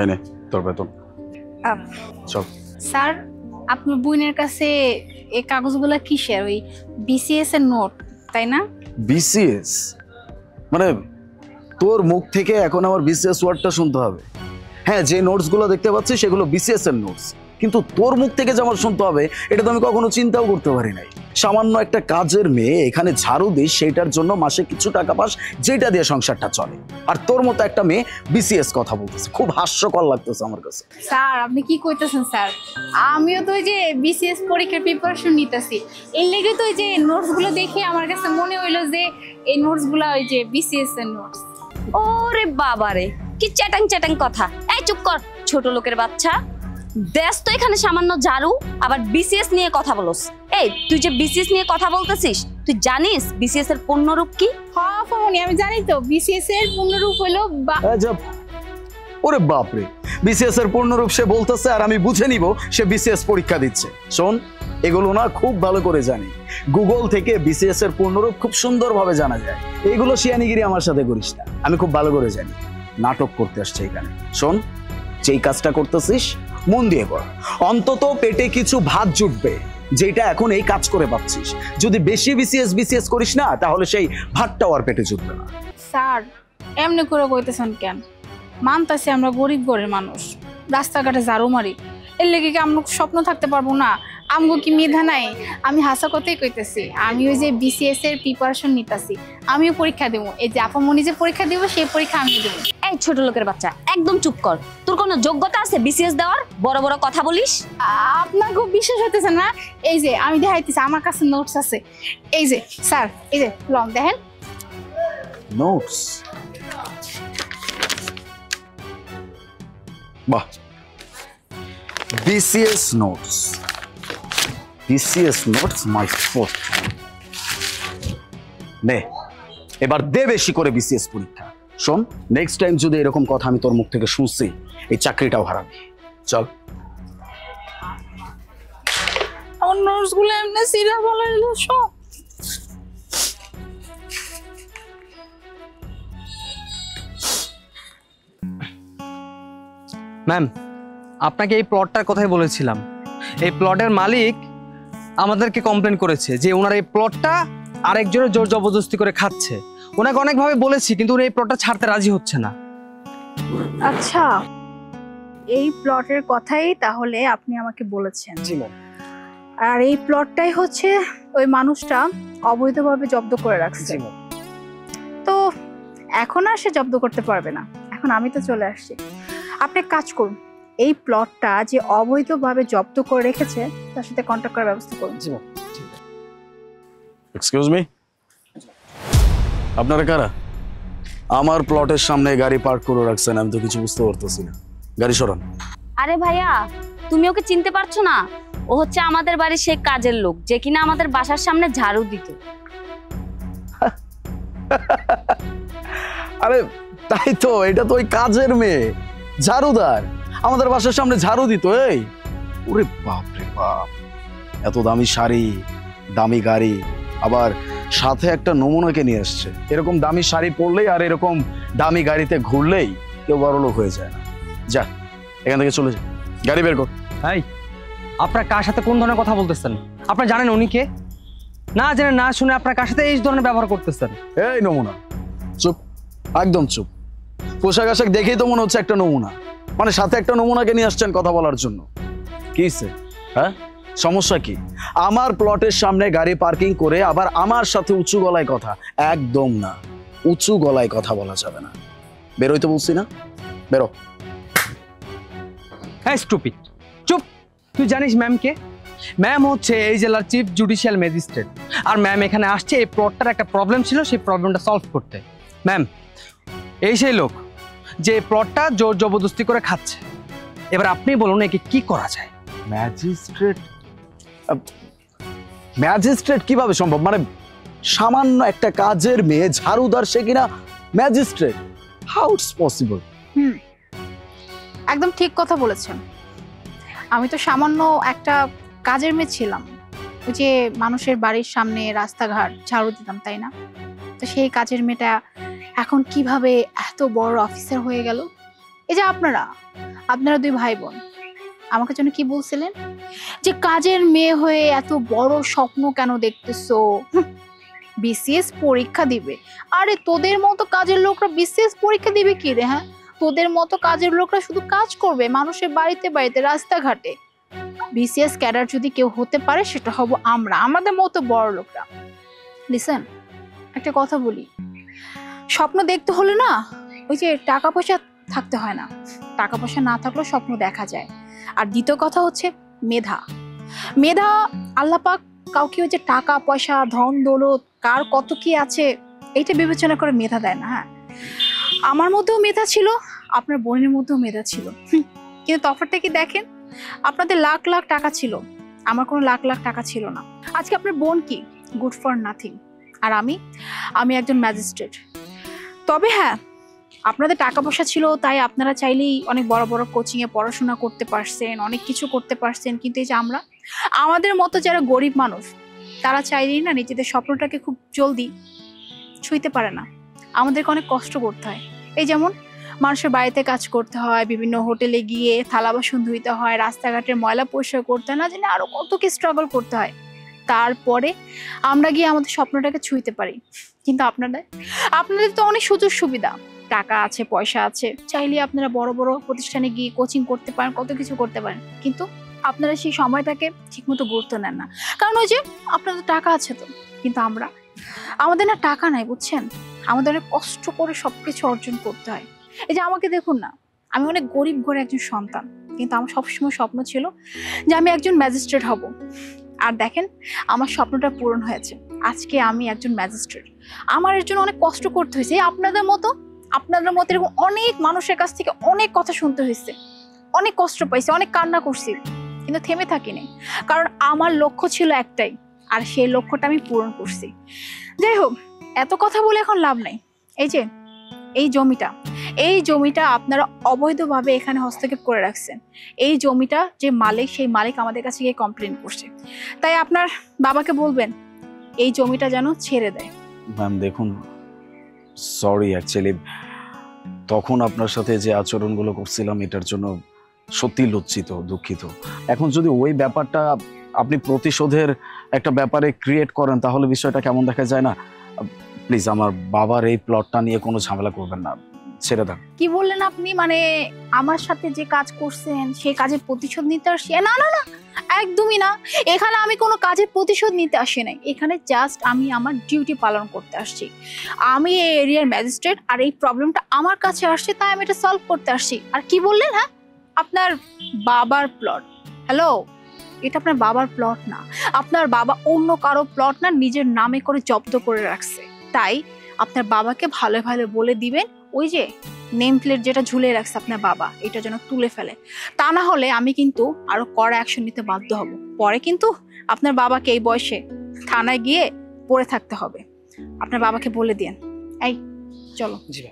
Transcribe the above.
এই নে তোর বেতন। চল। স্যার আপনার বোনের কাছে এই কাগজগুলো কিসের? ওই বিসিএস এর নোট তাই না? বিসিএস মানে তোর মুখ থেকে এখন আমার বিসিএস ওয়ার্ডটা শুনতে হবে? হ্যাঁ, যে নোটসগুলো দেখতে পাচ্ছি সেগুলো বিসিএস এর নোটস, কিন্তু তোর মুখ থেকে যে আমার শুনতে হবে এটা তো আমি কখনো চিন্তাও করতে পারি নাই। সামান্য একটা কাজের মেয়ে এখানে ঝাড়ু দিস, সেইটার জন্য মাসে কিছু টাকা পাস, যেটা দিয়ে সংসারটা চলে, আর তোর মতো একটা মেয়ে বিসিএস কথা বলতেছে। খুব হাস্যকর লাগতেছে আমার কাছে। স্যার আপনি কি কইতেছেন স্যার? আমিও তো ওই যে বিসিএস পরীক্ষার প্রিপারেশন নিতেছি, এর লেগে তো ওই যে নোটসগুলো দেখে আমার কাছে মনে হইলো যে এই নোটসগুলো ওই যে বিসিএস এর নোটস। ওরে বাবারে, কি চ্যাটাং চ্যাটাং কথা! এই চুপ কর ছোট লোকের বাচ্চা। দেশ তো এখানে সামান্য ঝাড়ু, আবার বিসিএস নিয়ে কথা বলস। এই তুই যে বিসিএস নিয়ে কথা বলতেছিস, তুই জানিস বিসিএস এর পূর্ণরূপ কি? হ্যাঁ ফোনি, আমি জানি তো বিসিএস এর পূর্ণরূপ হলো ওরে বাপরে, বিসিএস এর পূর্ণরূপ সে বলতেছে আর আমি বুঝে নিব সে বিসিএস পরীক্ষা দিচ্ছে। শোন, এগুলো না খুব ভালো করে জানি। গুগল থেকে বিসিএস এর পূর্ণরূপ খুব সুন্দরভাবে জানা যায়। এইগুলো শিয়ানিগিরি আমার সাথে করিস না, আমি খুব ভালো করে জানি। নাটক করতে আসছে এখানে। শোন, যেই কাজটা করতেছিস মন দিয়ে কর, অন্তত পেটে কিছু ভাত জুটবে, যেটা এখন এই কাজ করে পাচ্ছিস। যদি বেশি বিসিএস করিস না, তাহলে সেই ভাতটাও আর পেটে জুটবে না। স্যার এমনি করে কইতেছেন কেন? মানতাছি আমরা গরিব ঘরের মানুষ, রাস্তাঘাটে ঝাড়ু মারি, এর লেগে কি আমরা স্বপ্ন থাকতে পারবো না? আমগো কি মেধা নাই? আমি হাসা কথাই কইতেছি, আমি ওই যে বিসিএস এর প্রিপারেশন নিতেছি, আমিও পরীক্ষা দেবো। এই যে আপামনি যে পরীক্ষা দেবো সেই পরীক্ষা আমিও দেবো। এই ছোট লোকের বাচ্চা, একদম চুপ কর। তোর কোনো যোগ্যতা আছে বিসিএস দেওয়ার? বড় বড় কথা বলিস। আপনার খুব বিশ্বাস হইতেছে না? এই যে আমি দেখাইতেছি, আমার কাছে নোটস আছে। এই যে স্যার, এই যে লং দেখেন নোটস। বাহ, বিসিএস নোটস, বিসিএস নোটস মাই ফোর্ট। নে এবার দে বেশি করে বিসিএস পরীক্ষা। শোন, নেক্সট টাইম যদি এরকম কথা আমি তোর মুখ থেকে শুনছি, এই চাকরিটাও হারাবি। চল। আমার নোটস গুলো এমনি সিরা বলাইলো সব। ম্যাম, আপনাকে এই প্লটটার কথাই বলেছিলাম। এই প্লটের মালিক আমাদেরকে কমপ্লেন করেছে যে ওনার এই প্লটটা আরেকজনের জোর জবরদস্তি করে খাচ্ছে। ওনাকে অনেকভাবে বলেছি, কিন্তু উনি এই প্লটটা ছাড়তে রাজি হচ্ছে না। আচ্ছা, এই প্লটের কথাই তাহলে আপনি আমাকে বলেছেন? জি ম্যাম। আর এই প্লটটাই হচ্ছে ওই মানুষটা অবৈধভাবে জব্দ করে রাখছে। তো এখন আর সে জব্দ করতে পারবে না, এখন আমি তো চলে আসছি। আপনি কাজ করুন, এই প্লটটা যে অবৈধভাবে জব্দ করে রেখেছে তার সাথে কন্ট্যাক্ট করার ব্যবস্থা করুন। জি ম্যাম। এক্সকিউজ মি, আপনারা কারা? আমার প্লটের সামনে গাড়ি পার্ক করে রাখছেন, আমি তো কিছু বুঝতে পারতেছি না। গাড়ি সরান। আরে ভাইয়া, তুমি ওকে চিনতে পারছো না? ও হচ্ছে আমাদের বাড়ির সেই কাজের লোক যে কিনা আমাদের বাসার সামনে ঝাড়ু দিত। আরে তাই তো, এটা তো ওই কাজের মেয়ে, ঝাড়ুদার, আমাদের বাসার সামনে ঝাড়ু দিত। এই ওরে বাপ রে বাপ, এত দামি শাড়ি, দামি গাড়ি, আবার সাথে একটা নমুনাকে নিয়ে আসছে। এরকম দামি শাড়ি পরলেই আর এরকম দামি গাড়িতে ঘুরলেই কেউ বড়লোক হয়ে যায় না। যা এখান থেকে চলে যা, গাড়ি বের কর। এই, আপনার কার সাথে কোন ধরনের কথা বলতেছেন? আপনারা জানেন উনি কে? না জেনে না শুনে আপনার কার সাথে এই ধরনের ব্যবহার করতেছেন? এই নমুনা, চুপ, একদম চুপ। পোশাক আশাক দেখেই তো মনে হচ্ছে একটা নমুনা, মানে সাথে একটা নমুনাকে নিয়ে আসছেন কথা বলার জন্য। কি হ্যাঁ, সমস্যা কি? আমার প্লটের সামনে গাড়ি পার্কিং করে আবার আমার সাথে উঁচু গলায় কথা? একদম না, উঁচু গলায় কথা বলা যাবে না। বেরোইতে বলছি না, বেরো। হ্যাঁ স্টুপিড, চুপ। তুই জানিস ম্যাম কে? ম্যাম হচ্ছে এই জেলার চিফ জুডিশিয়াল ম্যাজিস্ট্রেট। আর ম্যাম এখানে আসছে এই প্লটটার একটা প্রবলেম ছিল, সেই প্রবলেমটা সলভ করতে। ম্যাম, এই সেই লোক যে প্লটটা জোর জবরদস্তি করে খাচ্ছে। এবার আপনি বলুন একে কি করা যায়? ম্যাজিস্ট্রেট? ম্যাজিস্ট্রেট কিভাবে সম্ভব? মানে সামান্য একটা কাজের মেয়ে ঝাড়ুদার, সে কিনা ম্যাজিস্ট্রেট? How it's possible? একদম ঠিক কথা বলেছেন। আমি তো সামান্য একটা কাজের মেয়ে ছিলাম, ওই যে মানুষের বাড়ির সামনে রাস্তাঘাট ঝাড়ু দিতাম, তাই না? তো সেই কাজের মেয়েটা এখন কিভাবে এত বড় অফিসার হয়ে গেল। এই যে আপনারা দুই ভাই বোন আমাকে জন্য কি বলছিলেন যে কাজের মেয়ে হয়ে এত বড় স্বপ্ন কেন দেখতেছো, বিসিএস পরীক্ষা দিবে। আরে তোদের মতো কাজের লোকরা বিসিএস পরীক্ষা দিবে কি রে? হ্যাঁ, তোদের মতো কাজের লোকরা শুধু কাজ করবে মানুষের বাড়িতে বাড়িতে রাস্তাঘাটে। বিসিএস ক্যাডার যদি কেউ হতে পারে সেটা হব আমরা, আমাদের মতো বড় লোকরা। লিসেন, একটা কথা বলি, স্বপ্ন দেখতে হলে না ওই যে টাকা পয়সা থাকতে হয় না, টাকা পয়সা না থাকলেও স্বপ্ন দেখা যায়। আর দ্বিতীয় কথা হচ্ছে মেধা আল্লাহ পাক কাউকে ওই যে টাকা পয়সা ধন দৌলত কার কত কি আছে এইটা বিবেচনা করে মেধা দেয় না। হ্যাঁ, আমার মধ্যেও মেধা ছিল, আপনার বোনের মধ্যেও মেধা ছিল, কিন্তু তফাৎটা কি দেখেন, আপনাদের লাখ লাখ টাকা ছিল, আমার কোনো লাখ লাখ টাকা ছিল না। আজকে আপনার বোন কি গুড ফর নাথিং, আর আমি একজন ম্যাজিস্ট্রেট। তবে হ্যাঁ, আপনাদের টাকা পয়সা ছিল তাই আপনারা চাইলেই অনেক বড় বড় কোচিংয়ে পড়াশোনা করতে পারছেন, অনেক কিছু করতে পারছেন। কিন্তু এই যে আমাদের মতো যারা গরিব মানুষ তারা চাইলেই না নিজেদের স্বপ্নটাকে খুব জলদি ছুঁইতে পারে না, আমাদেরকে অনেক কষ্ট করতে হয়। এই যেমন মানুষের বাড়িতে কাজ করতে হয়, বিভিন্ন হোটেলে গিয়ে থালা বাসন ধুইতে হয়, রাস্তাঘাটের ময়লা পরিষ্কার করতে হয়, না জানি আরো কত কি স্ট্রাগল করতে হয়, তারপরে আমরা গিয়ে আমাদের স্বপ্নটাকে ছুঁইতে পারি। কিন্তু আপনাদের তো অনেক সুযোগ সুবিধা, টাকা আছে, পয়সা আছে, চাইলে আপনারা বড় বড় প্রতিষ্ঠানে গিয়ে কোচিং করতে পারেন, কত কিছু করতে পারেন, কিন্তু আপনারা সেই সময়টাকে ঠিকমতো গুরুত্ব নেন না। কারণ ওই যে আপনাদের টাকা আছে তো, কিন্তু আমাদের না টাকা নাই, বুঝছেন, আমাদের অনেক কষ্ট করে সবকিছু অর্জন করতে হয়। এই যে আমাকে দেখুন না, আমি অনেক গরিব ঘরে একজন সন্তান, কিন্তু আমার সবসময় স্বপ্ন ছিল যে আমি একজন ম্যাজিস্ট্রেট হব। আর দেখেন আমার স্বপ্নটা পূরণ হয়েছে, আজকে আমি একজন ম্যাজিস্ট্রেট। আমার এর জন্য অনেক কষ্ট করতে হয়েছে, আপনাদের মতো এরকম অনেক মানুষের কাছ থেকে অনেক কথা শুনতে হয়েছে, অনেক কষ্ট পাইছি, অনেক কান্না করছি, কিন্তু থেমে থাকিনি, কারণ আমার লক্ষ্য ছিল একটাই, আর সেই লক্ষ্যটা আমি পূরণ করছি। যাই হোক, এত কথা বলে এখন লাভ নাই। এই যে এই জমিটা আপনারা অবৈধভাবে এখানে হস্তক্ষেপ করে রাখছেন। এই জমিটা যে মালিক, সেই মালিক আমাদের কাছে গিয়ে কমপ্লেন করছে। তাই আপনার বাবাকে বলবেন এই জমিটা যেন ছেড়ে দেয়। ম্যাম দেখুন, সরি, অ্যাকচুয়ালি তখন আপনার সাথে যে আচরণগুলো করছিলাম এটার জন্য সত্যি লজ্জিত, দুঃখিত। এখন যদি ওই ব্যাপারটা আপনি প্রতিশোধের একটা ব্যাপারে ক্রিয়েট করেন তাহলে বিষয়টা কেমন দেখা যায় না? প্লিজ আমার বাবার এই প্লটটা নিয়ে কোনো ঝামেলা করবেন না, ছেড়ে দেন। কি বললেন আপনি? মানে আমার সাথে যে কাজ করছেন সেই কাজের প্রতিশোধ নিতে আসছি? না না না, একদমই না। এখানে আমি কোনো কাজের প্রতিশোধ নিতে আসি নাই, এখানে জাস্ট আমি আমার ডিউটি পালন করতে আসছি। আমি এই এরিয়ার ম্যাজিস্ট্রেট, আর এই প্রবলেমটা আমার কাছে আসছে তাই আমি এটা সলভ করতে আসছি। আর কি বললেন? হ্যাঁ, আপনার বাবার প্লট? হ্যালো, এটা আপনার বাবার প্লট না, আপনার বাবা অন্য কারো প্লট না নিজের নামে করে জব্দ করে রাখছে। তাই আপনার বাবাকে ভালো ভালো বলে দিবেন ওই যে নেম প্লেট যেটা ঝুলিয়ে রাখছে আপনার বাবা, এটা যেন তুলে ফেলে। তা না হলে আমি কিন্তু আরো কড়া অ্যাকশন নিতে বাধ্য হব। পরে কিন্তু আপনার বাবাকে এই বয়সে থানায় গিয়ে পড়ে থাকতে হবে। আপনার বাবাকে বলে দিন। এই চলো। জি।